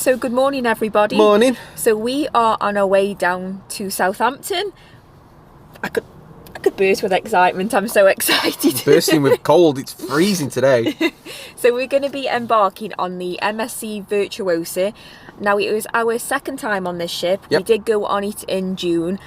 So good morning, everybody. Morning. So we are on our way down to Southampton. I could burst with excitement. I'm so excited. Bursting with cold. It's freezing today. So we're going to be embarking on the MSC Virtuosa. Now, it was our second time on this ship. Yep. We did go on it in June.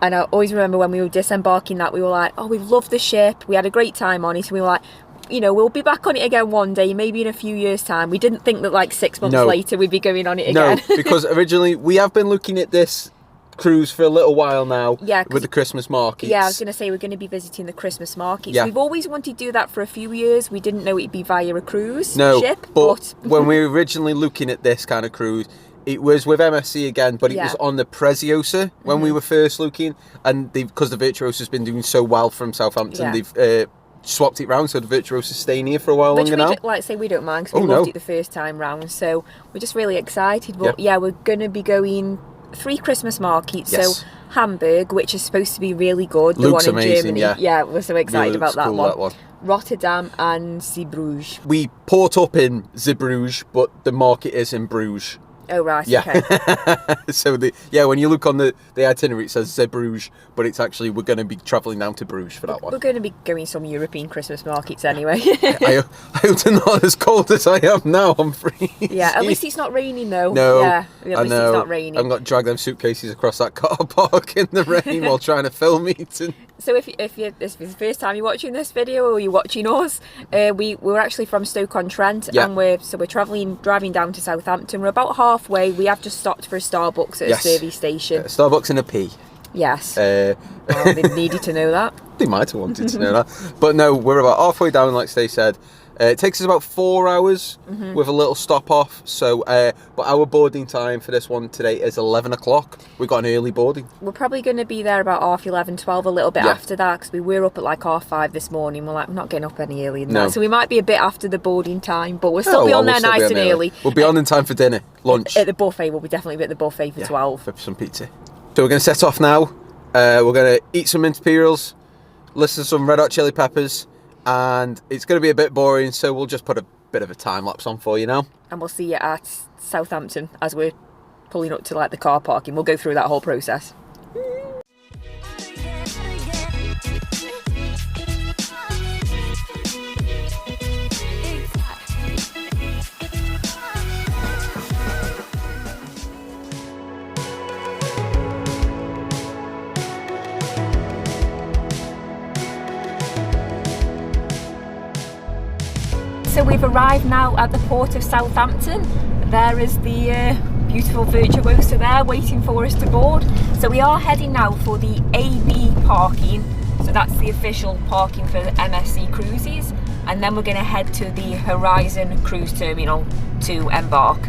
And I always remember when we were disembarking that we were like, oh, we've loved the ship. We had a great time on it. And we were like, you know, we'll be back on it again one day, maybe in a few years' time. We didn't think that like 6 months later we'd be going on it again. No, because originally we have been looking at this cruise for a little while now. Yeah, with the Christmas markets. Yeah, I was going to say we're going to be visiting the Christmas markets. Yeah. We've always wanted to do that for a few years. We didn't know it'd be via a cruise ship. But when we were originally looking at this kind of cruise, it was with MSC again, but it was on the Preziosa when we were first looking, and because the Virtuosa's been doing so well from Southampton, they've swapped it round, so the Virtuosa's staying here for a while longer now. Like I say, we don't mind because we loved it the first time round, so we're just really excited. But yeah, we're going to be going 3 Christmas markets. So Hamburg, which is supposed to be really good. Looks the one in amazing, Germany. Yeah, we're so excited about that, cool, one. that one. Rotterdam and Zeebrugge. We port up in Zeebrugge, but the market is in Bruges. Oh, right, yeah. Okay. So when you look on the itinerary, it says Zeebrugge, but it's actually, we're going to be travelling down to Bruges for that one. We're going to be going some European Christmas markets anyway. I hope they're not as cold as I am now. I'm freezing. Yeah, at least it's not raining though. No, yeah, at least it's not raining. I've got to drag them suitcases across that car park in the rain while trying to film it. So if this is the first time you're watching this video or you're watching us, we're actually from Stoke-on-Trent, and we're driving down to Southampton. We're about halfway. We have just stopped for a Starbucks at a service station. Starbucks and a P. Yes. Well, they needed to know that. They might have wanted to know that. But no, we're about halfway down, like Stacey said. It takes us about 4 hours with a little stop off. So, but our boarding time for this one today is 11 o'clock. We've got an early boarding. We're probably going to be there about 11:30, 12, a little bit after that, because we were up at like 5:30 this morning. We're like, we're not getting up any earlier than that. So we might be a bit after the boarding time, but we'll still be on there nice and early. We'll be on in time for dinner, lunch. At the buffet, we'll be definitely at the buffet for 12. For some pizza. So we're going to set off now. We're going to eat some mince imperials, listen to some Red Hot Chili Peppers, and it's going to be a bit boring, so we'll just put a bit of a time lapse on for you now. And we'll see you at Southampton as we're pulling up to like the car parking. We'll go through that whole process. So we've arrived now at the port of Southampton. There is the beautiful Virtuosa there waiting for us to board. So we are heading now for the AB parking. So that's the official parking for the MSC cruises. And then we're going to head to the Horizon cruise terminal to embark.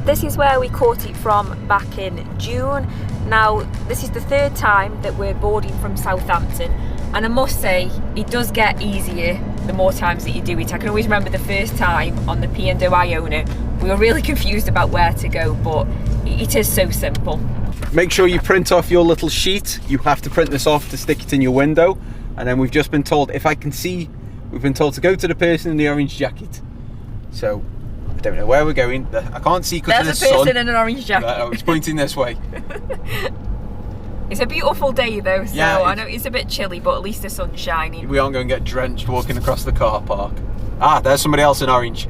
This is where we caught it from back in June. Now, this is the 3rd time that we're boarding from Southampton. And I must say, it does get easier the more times that you do it. I can always remember the first time on the P&O Iona, we were really confused about where to go, but it is so simple. Make sure you print off your little sheet. You have to print this off to stick it in your window. And then we've just been told, if I can see, we've been told to go to the person in the orange jacket. So, I don't know where we're going. I can't see because of the sun. There's a person in an orange jacket. It's pointing this way. It's a beautiful day though, so yeah, I know it's a bit chilly, but at least the sun's shining. We aren't going to get drenched walking across the car park. Ah, there's somebody else in orange.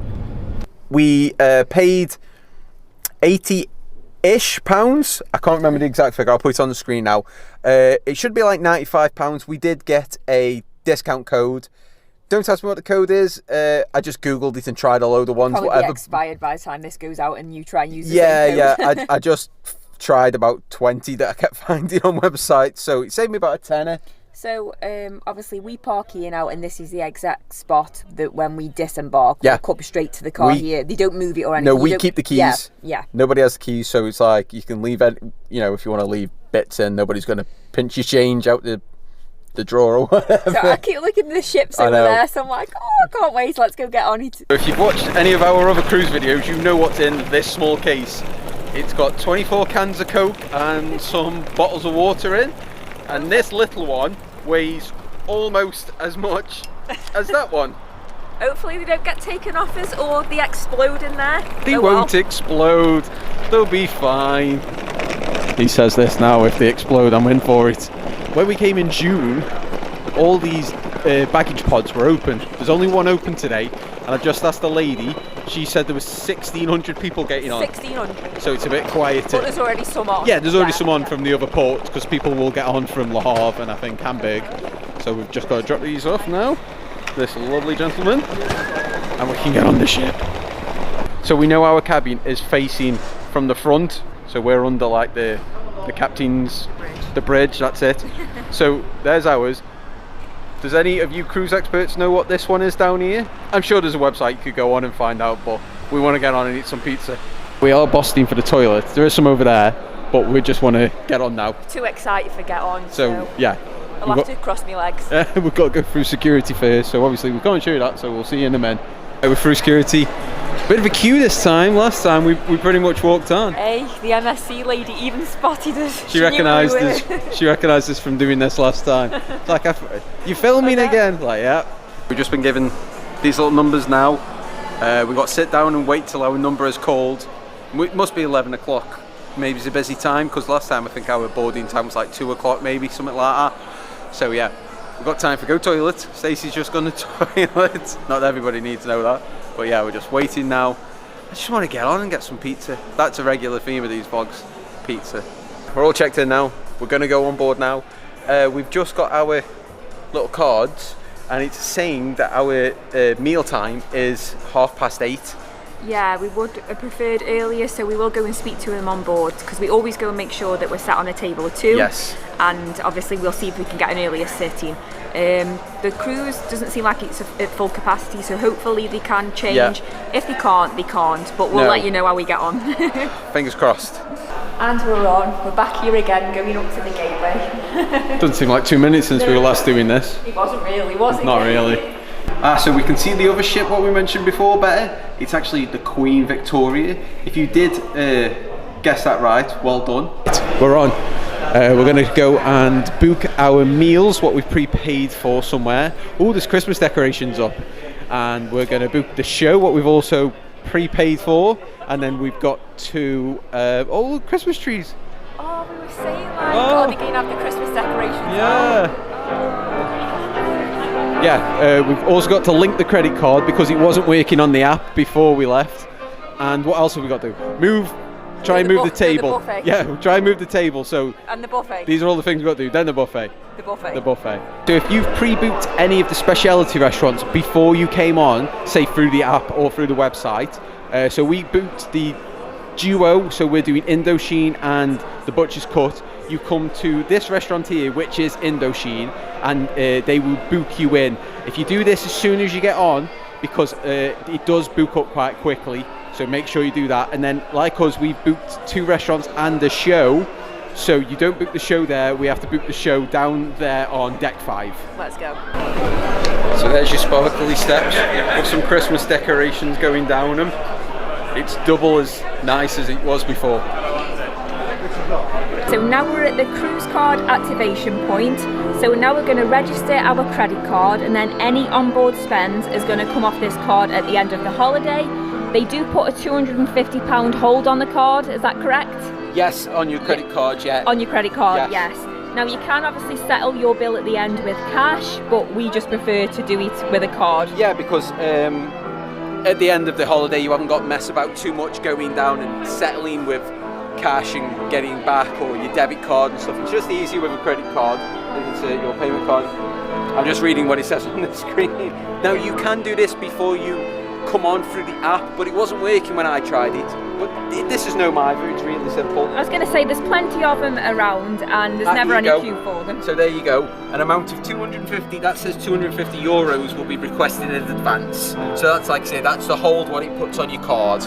We paid 80-ish pounds. I can't remember the exact figure. I'll put it on the screen now. It should be like £95. We did get a discount code. Don't ask me what the code is. I just Googled it and tried a load of ones. Probably whatever. Be expired by the time this goes out and you try and use the same code. Yeah. I just tried about 20 that I kept finding on websites, so it saved me about a tenner. So obviously we park here now, and this is the exact spot that when we disembark, we'll come straight to the car here. They don't move it or anything. No, we keep the keys. Yeah. Nobody has the keys, so it's like you can leave it, you know, if you want to leave bits in, nobody's going to pinch your change out the drawer or whatever. So I keep looking at the ships over there, so I'm like, oh, I can't wait, let's go get on it. If you've watched any of our other cruise videos, you know what's in this small case. It's got 24 cans of Coke and some bottles of water in, and this little one weighs almost as much as that one. Hopefully they don't get taken off us or they explode in there. They won't explode. They'll be fine. He says this now, if they explode, I'm in for it. When we came in June, all these baggage pods were open. There's only one open today, and I just asked the lady. She said there was 1,600 people getting on. 1,600. So it's a bit quieter. But there's already some on. Yeah, there's already some on from the other ports, because people will get on from Le Havre and I think Hamburg. So we've just got to drop these off now. This lovely gentleman, and we can get on the ship. So we know our cabin is facing from the front, so we're under like the captain's the bridge, that's it. So there's ours. Does any of you cruise experts know what this one is down here? I'm sure there's a website you could go on and find out, but we want to get on and eat some pizza. We are busting for the toilet. There is some over there, but we just want to get on now. Too excited for get on. So yeah. I'll have to cross my legs. We've got to go through security first, so obviously we can't show you that, so we'll see you in a minute. We're through security. Bit of a queue this time. Last time we pretty much walked on. Hey, the MSC lady even spotted us. She recognised us. She recognised us from doing this last time. It's like, you're filming again? Like, yeah. We've just been given these little numbers now. We've got to sit down and wait till our number is called. It must be 11 o'clock. Maybe it's a busy time, because last time I think our boarding time was like 2 o'clock, maybe, something like that. So yeah, we've got time for go toilet. Stacey's just gone to toilet. Not that everybody needs to know that, but yeah, we're just waiting now. I just want to get on and get some pizza. That's a regular theme of these vlogs, pizza. We're all checked in now. We're going to go on board now. We've just got our little cards, and it's saying that our meal time is 8:30. Yeah, we would have preferred earlier, so we will go and speak to them on board, because we always go and make sure that we're sat on a table or two. Yes. And obviously we'll see if we can get an earlier sitting. The cruise doesn't seem like it's at full capacity, so hopefully they can change. Yeah. If they can't, they can't, but we'll let you know how we get on. Fingers crossed. And we're on. We're back here again, going up to the gateway. Doesn't seem like 2 minutes since we were last doing this. It wasn't really, was it? Not really. So we can see the other ship, what we mentioned before, better. It's actually the Queen Victoria. If you did guess that right, well done. We're on. We're going to go and book our meals, what we've prepaid for somewhere. Oh, there's Christmas decorations up. And we're going to book the show, what we've also prepaid for. And then we've got two Christmas trees. Oh, we were saying like, oh, they're going to have the Christmas decorations. Yeah. Yeah, we've also got to link the credit card because it wasn't working on the app before we left. And what else have we got to do? Try and move the table. Yeah, try and move the table. So and the buffet. These are all the things we've got to do. Then the buffet. The buffet. The buffet. So if you've pre-booked any of the specialty restaurants before you came on, say through the app or through the website, so we booked the duo, so we're doing Indochine and the Butcher's Cut. You come to this restaurant here, which is Indochine, and they will book you in. If you do this as soon as you get on, because it does book up quite quickly, so make sure you do that. And then, like us, we've booked two restaurants and a show, so you don't book the show there, we have to book the show down there on deck 5. Let's go. So there's your sparkly steps with some Christmas decorations going down them. It's double as nice as it was before. So now we're at the cruise card activation point. So now we're going to register our credit card, and then any onboard spend is going to come off this card at the end of the holiday. They do put a £250 hold on the card, is that correct? Yes, on your credit card, yeah. On your credit card, yes. Now you can obviously settle your bill at the end with cash, but we just prefer to do it with a card. Yeah, because at the end of the holiday you haven't got to mess about too much going down and settling with cash and getting back, or your debit card and stuff. It's just easier with a credit card. It's your payment card. I'm just reading what it says on the screen. Now you can do this before you come on through the app, but it wasn't working when I tried it. But this is no mither, it's really simple. I was going to say there's plenty of them around, and there's never any queue for them. So there you go. An amount of 250, that says 250 euros will be requested in advance. So that's, like I say, that's the hold what it puts on your card.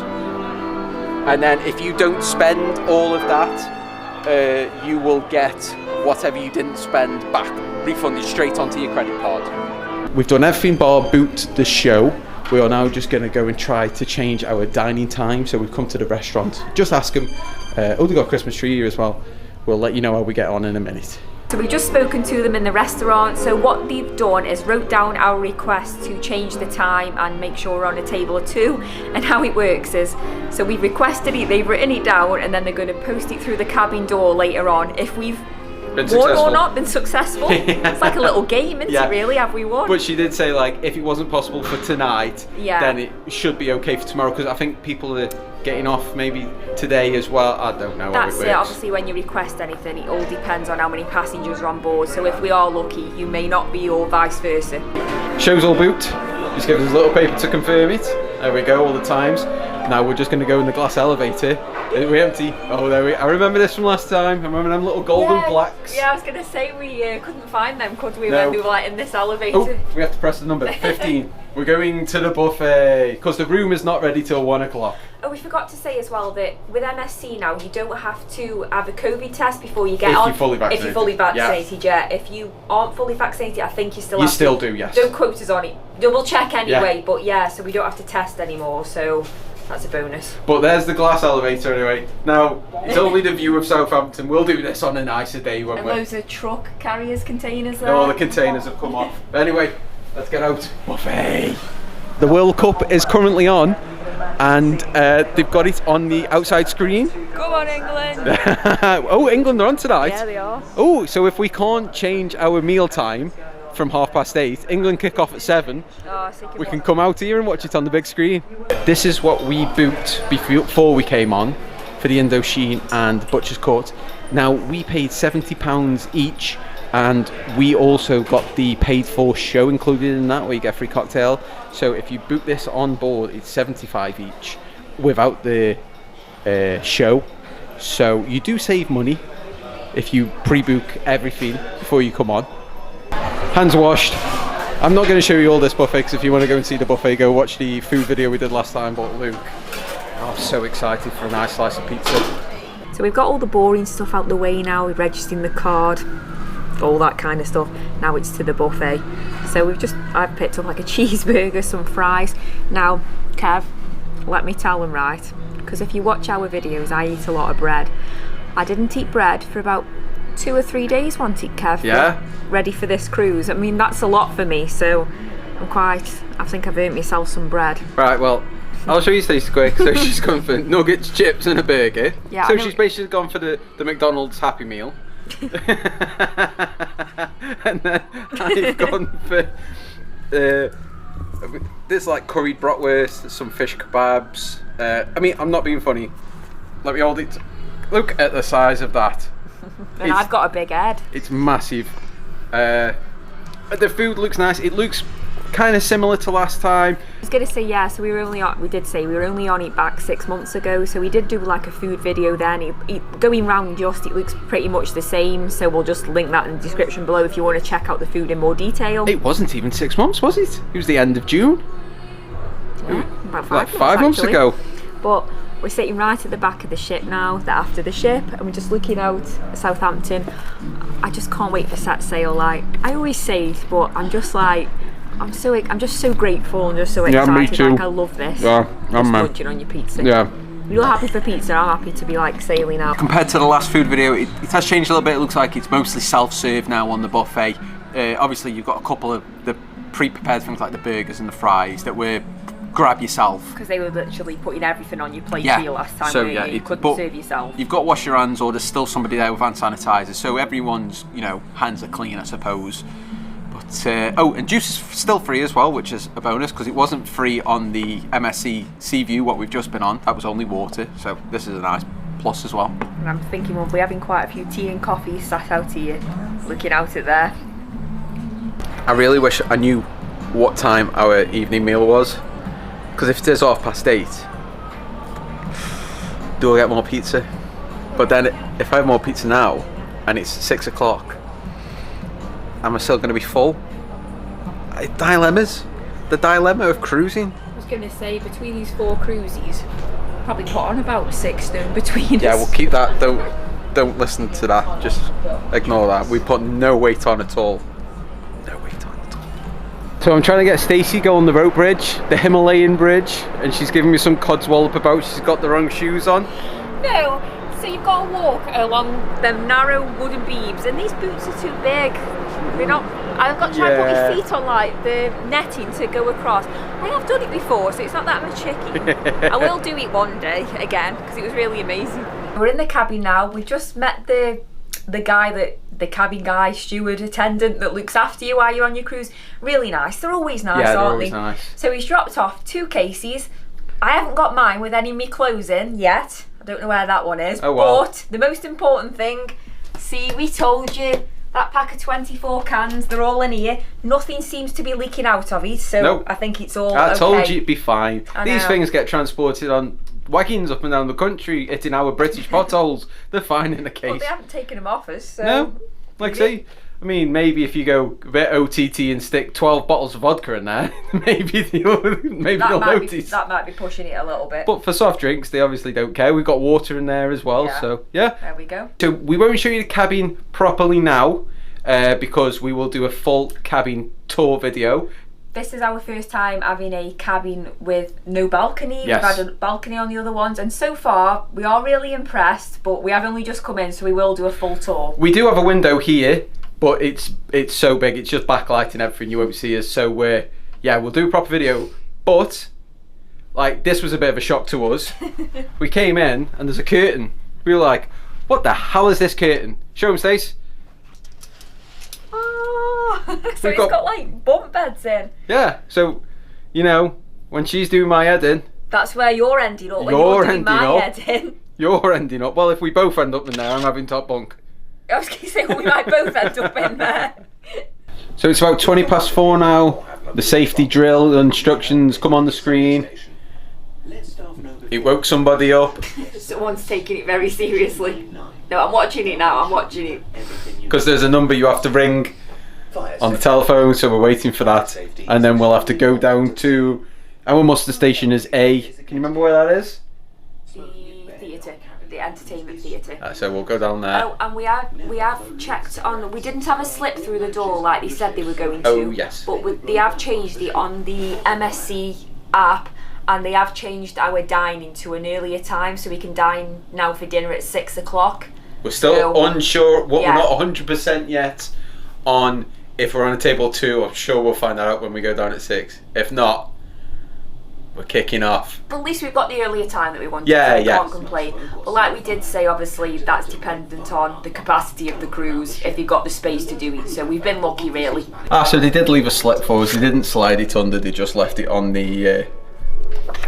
And then if you don't spend all of that, you will get whatever you didn't spend back, refunded straight onto your credit card. We've done everything bar boot the show. We are now just going to go and try to change our dining time. So we've come to the restaurant. Just ask them. They've got a Christmas tree here as well. We'll let you know how we get on in a minute. So we've just spoken to them in the restaurant. So what they've done is wrote down our request to change the time and make sure we're on a table of 2. And how it works is, so we've requested it, they've written it down, and then they're going to post it through the cabin door later on. If we've won or not, been successful. It's like a little game, isn't it, really? Have we won? But she did say, like, if it wasn't possible for tonight, then it should be okay for tomorrow, because I think people are getting off maybe today as well. I don't know. That's it. Obviously, when you request anything, it all depends on how many passengers are on board. So if we are lucky, you may not be, or vice versa. Show's all booked. Just give us a little paper to confirm it. There we go, all the times. Now we're just going to go in the glass elevator. We empty. Oh, there we. I remember this from last time. I remember them little golden blacks. Yeah, I was going to say we couldn't find them, could we? When we were like in this elevator. Oh, we have to press the number 15. We're going to the buffet because the room is not ready till 1 o'clock. Oh, we forgot to say as well that with MSC now, you don't have to have a COVID test before you get on. If you're fully vaccinated. If you're fully vaccinated, yeah. If you aren't fully vaccinated, I think you still have to. You still do, yes. Don't quote us on it. Double check anyway, but yeah, so we don't have to test anymore, so that's a bonus. But there's the glass elevator anyway. Now, it's only the view of Southampton. We'll do this on a nicer day, won't we? And loads of truck carriers, containers there. All the containers have come off. But anyway, let's get out. Buffet. The World Cup is currently on, and they've got it on the outside screen. Come on, England! Oh, England are on tonight. Yeah, they are. Oh, so if we can't change our meal time from 8:30, England kick off at 7. We can come out here and watch it on the big screen. This is what we booked before we came on for the Indochine and Butcher's Court. Now, we paid £70 each, and we also got the paid for show included in that, where you get a free cocktail. So if you book this on board, it's £75 each without the show. So you do save money if you pre-book everything before you come on. Hands washed. I'm not going to show you all this buffet, because if you want to go and see the buffet, go watch the food video we did last time. But Luke, I'm so excited for a nice slice of pizza. So we've got all the boring stuff out the way now. We're registering the card, all that kind of stuff. Now it's to the buffet. So I've picked up like a cheeseburger, some fries. Now, Kev, let me tell them right, because if you watch our videos, I eat a lot of bread. I didn't eat bread for about 2 or 3 days, wasn't it, Kev? Yeah. Ready for this cruise. I mean, that's a lot for me, so I think I've earned myself some bread. Right, well, I'll show you Stacey quick. So she's gone for nuggets, chips and a burger. Yeah, so she's basically gone for the McDonald's Happy Meal. And then I've gone for this like curried bratwurst, some fish kebabs. I mean, I'm not being funny. Let me hold it. Look at the size of that. And I've got a big head. It's massive. The food looks nice. It looks kind of similar to last time. I was going to say, yeah, so we were only on it back 6 months ago, so we did do like a food video then. Going round it looks pretty much the same, so we'll just link that in the description below if you want to check out the food in more detail. It wasn't even 6 months, was it? It was the end of June. Yeah, about 5 months ago. But we're sitting right at the back of the ship now, after the ship, and we're just looking out at Southampton. I just can't wait for set sail. Like I always say it, but I'm just so grateful and just so excited. Yeah, me too. Like I love this. Yeah, I'm munching on your pizza. Yeah. You're happy for pizza, I'm happy to be like sailing out. Compared to the last food video, it has changed a little bit. It looks like it's mostly self-serve now on the buffet. Obviously you've got a couple of the pre-prepared things like the burgers and the fries that were grab yourself. Because they were literally putting everything on your plate for you last time, so you couldn't serve yourself. You've got to wash your hands, or there's still somebody there with hand sanitizer, so everyone's, hands are clean, I suppose. But and juice is still free as well, which is a bonus, because it wasn't free on the MSC Seaview, what we've just been on. That was only water, so this is a nice plus as well. And I'm thinking we'll be having quite a few tea and coffee sat out here, looking out at there. I really wish I knew what time our evening meal was, because if it is 8:30, do I get more pizza? But then if I have more pizza now and it's 6 o'clock, am I still going to be full? Dilemmas. The dilemma of cruising. I was going to say, between these 4 cruises, probably put on about 6 stone between us. Yeah, we'll keep that. Don't listen to that. Just ignore that. We put no weight on at all. No weight on at all. So I'm trying to get Stacey go on the rope bridge, the Himalayan bridge, and she's giving me some codswallop about she's got the wrong shoes on. No, So you've got to walk along the narrow wooden beams, and these boots are too big. They're not. I've got to try and put my feet on like the netting to go across. I have done it before, so it's not that much tricky. I will do it one day again because it was really amazing. We're in the cabin now. We just met the guy the cabin guy, steward, attendant that looks after you while you're on your cruise. Really nice. They're always nice, yeah, aren't they? Nice. So he's dropped off 2 cases. I haven't got mine with any of my clothes in yet. I don't know where that one is. Oh, well. But the most important thing, see, we told you that pack of 24 cans, they're all in here. Nothing seems to be leaking out of it, so nope. I think it's all I okay. told you it'd be fine. These know. Things get transported on wagons up and down the country, hitting our British potholes. They're fine in the case. Well, they haven't taken them off us, so... No, like say, I mean, maybe if you go a bit OTT and stick 12 bottles of vodka in there, maybe they'll notice. That might be pushing it a little bit. But for soft drinks, they obviously don't care. We've got water in there as well, so yeah. There we go. So we won't show you the cabin properly now, because we will do a full cabin tour video. This is our first time having a cabin with no balcony. Yes. We've had a balcony on the other ones, and so far we are really impressed, but we have only just come in, so we will do a full tour. We do have a window here, but it's so big, it's just backlighting everything, you won't see us. So yeah, we'll do a proper video. But like, this was a bit of a shock to us. We came in and there's a curtain. We were like, what the hell is this curtain? Show them, Stace. So it's got like bunk beds in. Yeah, so you know, when she's doing my head in, that's where you're ending up. When you're doing my head in. You're ending up. Well, if we both end up in there, I'm having top bunk. I was going to say, we might both end up in there. So it's about 4:20 now. The safety drill instructions come on the screen. It woke somebody up. Someone's taking it very seriously. No, I'm watching it now. I'm watching it. Because there's a number you have to ring on the telephone, so we're waiting for that. And then we'll have to go down to our muster station is A. Can you remember where that is? The theatre, the entertainment theatre. So we'll go down there. Oh, and we have checked on. We didn't have a slip through the door like they said they were going to. Oh yes. But they have changed it on the MSC app, and they have changed our dining to an earlier time, so we can dine now for dinner at 6 o'clock. We're still unsure. We're not 100% yet on if we're on a table 2. I'm sure we'll find that out when we go down at 6. If not, we're kicking off. But at least we've got the earlier time that we wanted, yeah, so we can't complain. But like we did say, obviously that's dependent on the capacity of the cruise, if you've got the space to do it. So we've been lucky, really. So they did leave a slip for us. They didn't slide it under. They just left it on the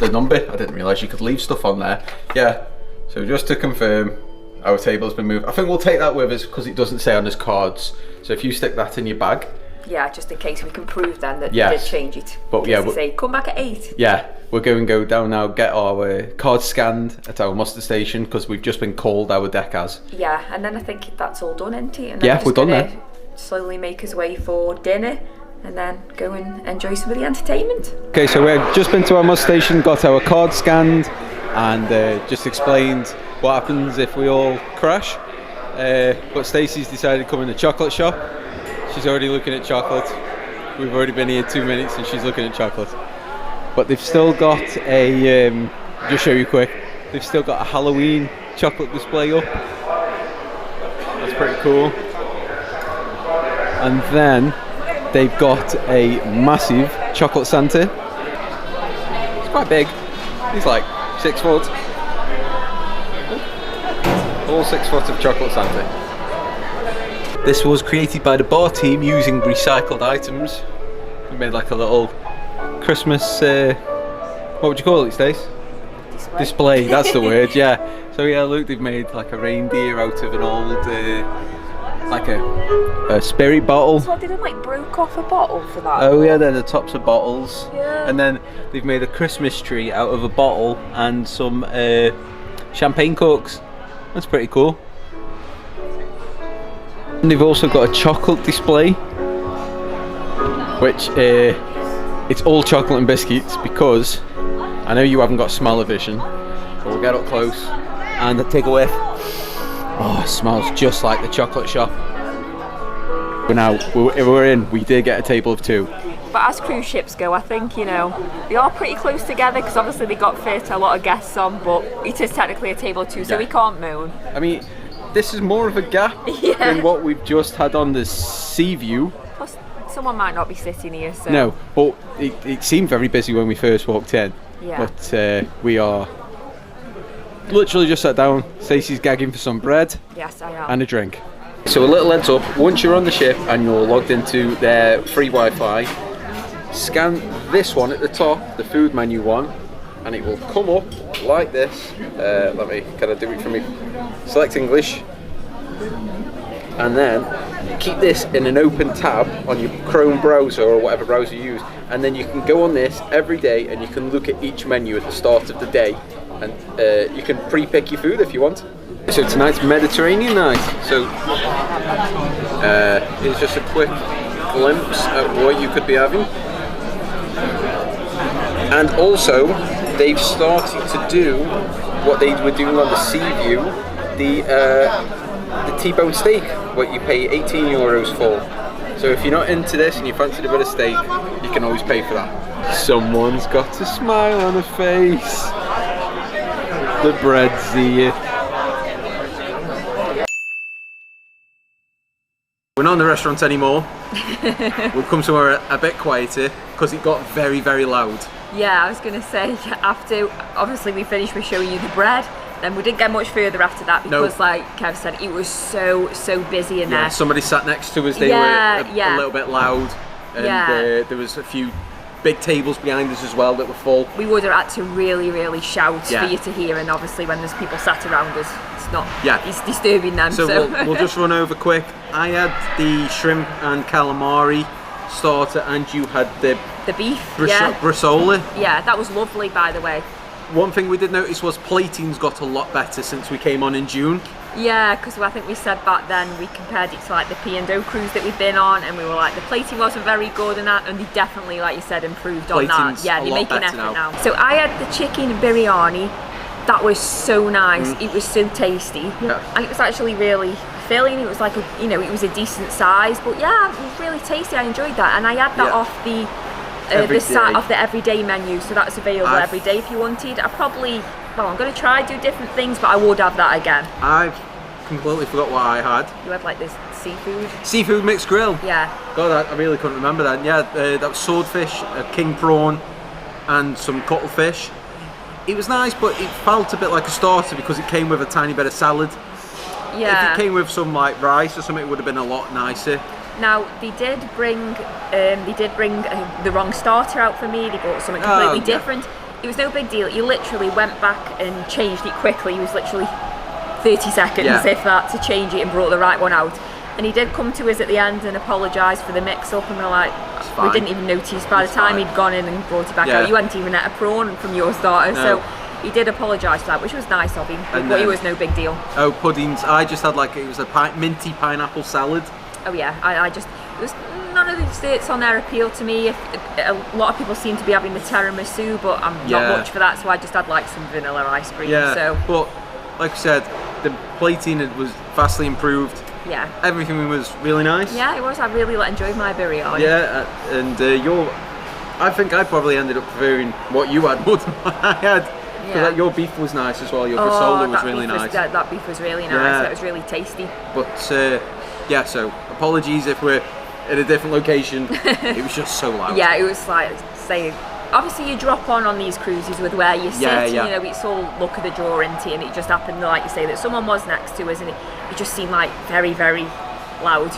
number. I didn't realise you could leave stuff on there. Yeah. So just to confirm, our table's been moved. I think we'll take that with us because it doesn't say on his cards. So if you stick that in your bag. Yeah, just in case we can prove then that they did change it. But yeah, they say come back at 8. Yeah, we're going to go down now, get our cards scanned at our muster station because we've just been called, our deck has. Yeah, and then I think that's all done, isn't it? And yeah, we're done there. Slowly make us way for dinner and then go and enjoy some of the entertainment. Okay, so we've just been to our muster station, got our cards scanned, and just explained what happens if we all crash. But Stacey's decided to come in the chocolate shop. She's already looking at chocolate. We've already been here 2 minutes and she's looking at chocolate. But they've still got a, just show you quick, they've still got a Halloween chocolate display up. That's pretty cool. And then they've got a massive chocolate Santa. It's quite big. He's like 6 foot. All 6 foot of chocolate Santa. This was created by the bar team using recycled items. We made like a little Christmas, what would you call it, Stace? Display, that's the word, yeah. So yeah, look, they've made like a reindeer out of an old, like a spirit bottle. So they done like broke off a bottle for that? Oh yeah, they're the tops of bottles. Yeah. And then they've made a Christmas tree out of a bottle and some champagne corks. That's pretty cool. And they've also got a chocolate display, which it's all chocolate and biscuits because I know you haven't got smell-o-vision, but we'll get up close and take a whiff. Oh, it smells just like the chocolate shop. But now we're in. We did get a table of 2. But as cruise ships go, I think, you know, they are pretty close together because obviously they got fit a lot of guests on, but it is technically a table too, so we can't moan. I mean, this is more of a gap than what we've just had on the Sea View. Plus, someone might not be sitting here, so... No, but it seemed very busy when we first walked in. Yeah. But we are literally just sat down. Stacey's gagging for some bread. Yes, I am. And a drink. So a little heads up, once you're on the ship and you're logged into their free Wi-Fi, scan this one at the top, the food menu one, and it will come up like this. Can I do it for me? Select English. And then keep this in an open tab on your Chrome browser or whatever browser you use, and then you can go on this every day and you can look at each menu at the start of the day, and you can pre-pick your food if you want. So tonight's Mediterranean night. So here's just a quick glimpse at what you could be having. And also, they've started to do what they were doing on the Sea View, the T-bone steak, what you pay €18 for. So if you're not into this and you fancy a bit of steak, you can always pay for that. Someone's got a smile on her face. The bread's here. We're not in the restaurant anymore. We've come somewhere a bit quieter because it got very, very loud. Yeah, I was going to say, after obviously we finished with showing you the bread, then we didn't get much further after that because, like Kev said, it was so busy in there. Somebody sat next to us, they were a little bit loud, and there was a few big tables behind us as well that were full. We would have had to really shout for you to hear, and obviously when there's people sat around us, it's not, it's disturbing them. So we'll just run over quick. I had the shrimp and calamari starter, and you had the beef bresaola. Yeah, that was lovely, by the way. One thing we did notice was plating's got a lot better since we came on in June. Yeah, because I think we said back then we compared it to like the P&O cruise that we've been on, and we were like, the plating wasn't very good and that, and they definitely, like you said, improved on that. Yeah, they're making effort now. So I had the chicken biryani. That was so nice. It was so tasty, and it was actually really filling. It was like it was a decent size, but yeah, it was really tasty. I enjoyed that, and I had that off the everyday menu, so that's available every day if you wanted. I'm going to try do different things, but I would have that again. I've completely forgot what I had. You had like this seafood mixed grill. Yeah. God, I really couldn't remember that. Yeah, that was swordfish, a king prawn, and some cuttlefish. It was nice, but it felt a bit like a starter because it came with a tiny bit of salad. Yeah. If it came with some like rice or something, it would have been a lot nicer. Now they did bring the wrong starter out for me. They bought something completely different. It was no big deal. You literally went back and changed it quickly. It was literally 30 seconds, if that, to change it and brought the right one out. And he did come to us at the end and apologise for the mix-up, and we're like, we didn't even notice by the time he'd gone in and brought it back out. You hadn't even had a prawn from your starter, so he did apologise for that, which was nice of him, but it was no big deal. Oh, puddings. I just had it was a minty pineapple salad. Oh yeah, none of the desserts on there appealed to me. A lot of people seem to be having the tiramisu, but I'm not much for that, so I just had like some vanilla ice cream. Yeah, so. But like I said, the plating was vastly improved. Yeah. Everything was really nice. Yeah, it was. I really enjoyed my biryani. Yeah, and I think I probably ended up preferring what you had more than what I had. Yeah. Like, your beef was nice as well. Your bresaola was really nice. That beef was really nice. It was really tasty. But so apologies if we're in a different location. It was just so loud. Yeah, it was like saying. Obviously, you drop on these cruises with where you sit. Yeah. It's all luck of the draw, into it, and it just happened, like you say, that someone was next to us, and it just seemed like very loud.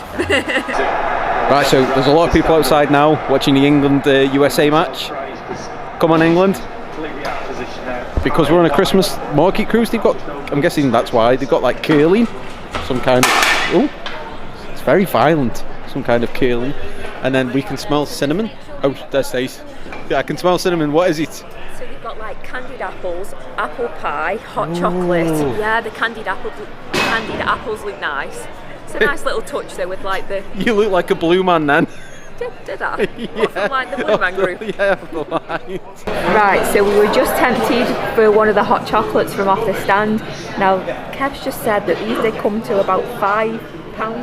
Right, so there's a lot of people outside now watching the England-USA match. Come on, England. Because we're on a Christmas market cruise, I'm guessing that's why, they've got like curling, some kind of, it's very violent, some kind of curling, and then we can smell cinnamon. Oh, there stays. Yeah, I can smell cinnamon. What is it? So they've got like candied apples, apple pie, hot chocolate. Yeah, the candied apples look nice. It's a nice little touch though with like the... You look like a blue man then. Did I? Yeah. From like the Blue Man group? Yeah, the line. Right, so we were just tempted for one of the hot chocolates from off the stand. Now, Kev's just said that these did come to about £5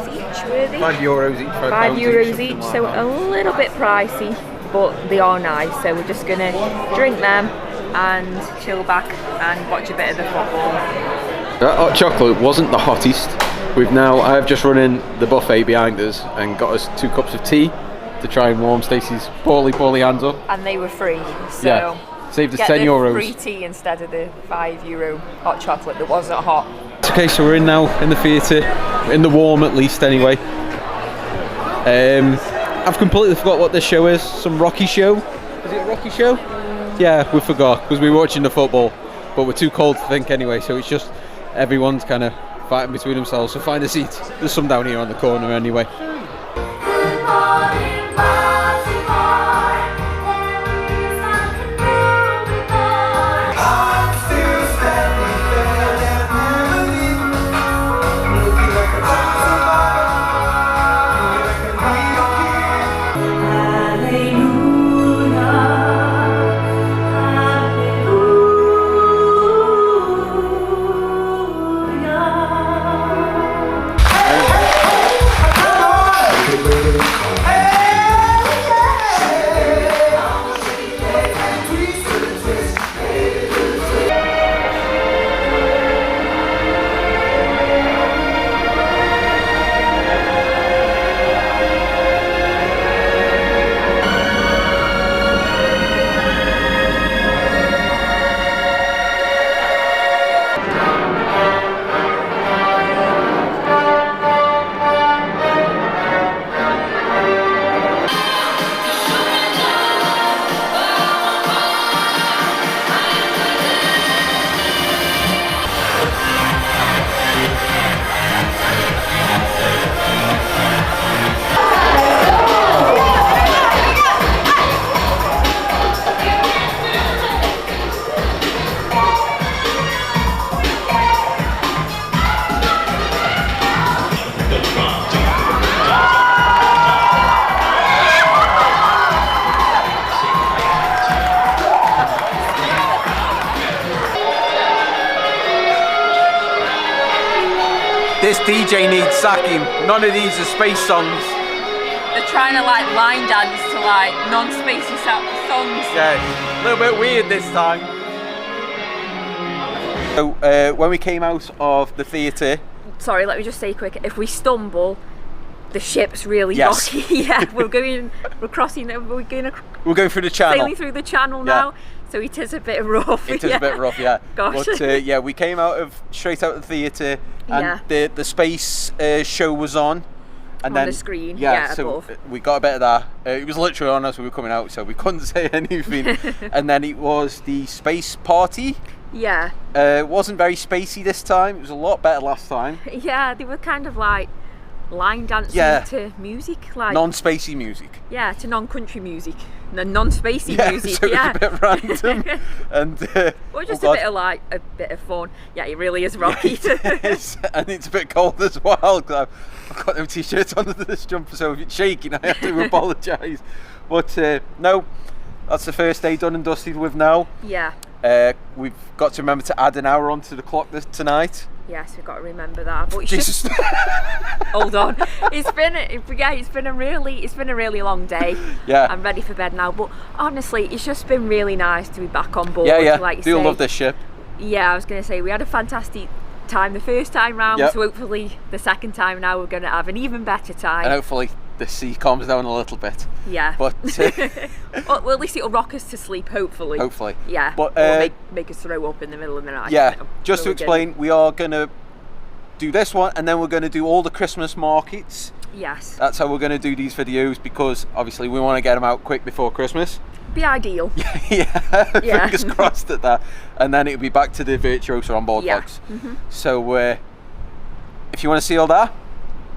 each, were they? €5 each. €5 each, so a little bit pricey. but they are nice. So we're just gonna drink them and chill back and watch a bit of the football. That hot chocolate wasn't the hottest. I've just run in the buffet behind us and got us 2 cups of tea to try and warm Stacey's poorly hands up. And they were free, so yeah, saved us €10. Free tea instead of the €5 hot chocolate that wasn't hot. Okay, so we're in now in the theatre, in the warm at least anyway. I've completely forgot what this show is. Some Rocky show? Is it a Rocky show? Yeah, we forgot because we were watching the football, but we're too cold to think anyway, so it's just everyone's kind of fighting between themselves, so find a seat. There's some down here on the corner anyway. This DJ needs sacking. None of these are space songs. They're trying to like line dance to like non-spacey songs. Yeah, a little bit weird this time. So when we came out of the theatre... Sorry, let me just say quick, if we stumble, the ship's really rocky. Yeah, we're going through the channel. Sailing through the channel now. So it is a bit rough. It is a bit rough, yeah. Gosh. But yeah, we came straight out of the theatre, and the space show was on. And on then the screen, so above. We got a bit of that. It was literally on as we were coming out, so we couldn't say anything. And then it was the space party. Yeah. It wasn't very spacey this time. It was a lot better last time. Yeah, they were kind of like line dancing to music, like non-spacey music. Yeah, to non-country music, non-spacey music. So it was a bit random, and well, just a bit of fun. Yeah, it really is rocky. And it's a bit cold as well. I've got no t-shirts under this jumper, so if it's shaking, I have to apologise. But no, that's the first day done and dusted with now. Yeah. We've got to remember to add an hour onto the clock tonight. Yes, we've got to remember that. But it's hold on. It's been a really long day. Yeah. I'm ready for bed now. But honestly, it's just been really nice to be back on board. Yeah. Like you do say. Love this ship. Yeah, I was going to say we had a fantastic time the first time round. So hopefully the second time now we're going to have an even better time. And hopefully the sea calms down a little bit. Yeah. But well, at least it'll rock us to sleep. Hopefully. Yeah. But or make us throw up in the middle of the night. Yeah. Just to explain, we are going to do this one, and then we're going to do all the Christmas markets. Yes. That's how we're going to do these videos, because obviously we want to get them out quick before Christmas. Be ideal. Fingers crossed at that. And then it'll be back to the Virtuosa Onboard vlogs. Mm-hmm. So if you want to see all that,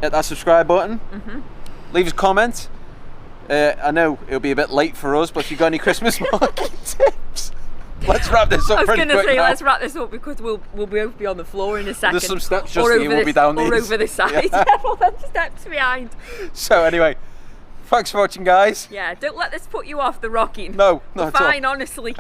hit that subscribe button. Mm-hmm. Leave us a comment. I know it'll be a bit late for us, but if you've got any Christmas market tips, let's wrap this up. I was going to say, let's wrap this up, because we'll both be on the floor in a second. There's some steps just here, we'll be down these. Or over the side. Yeah. Well, then steps behind. So anyway, thanks for watching, guys. Yeah, don't let this put you off the rocking. No, We're fine, honestly.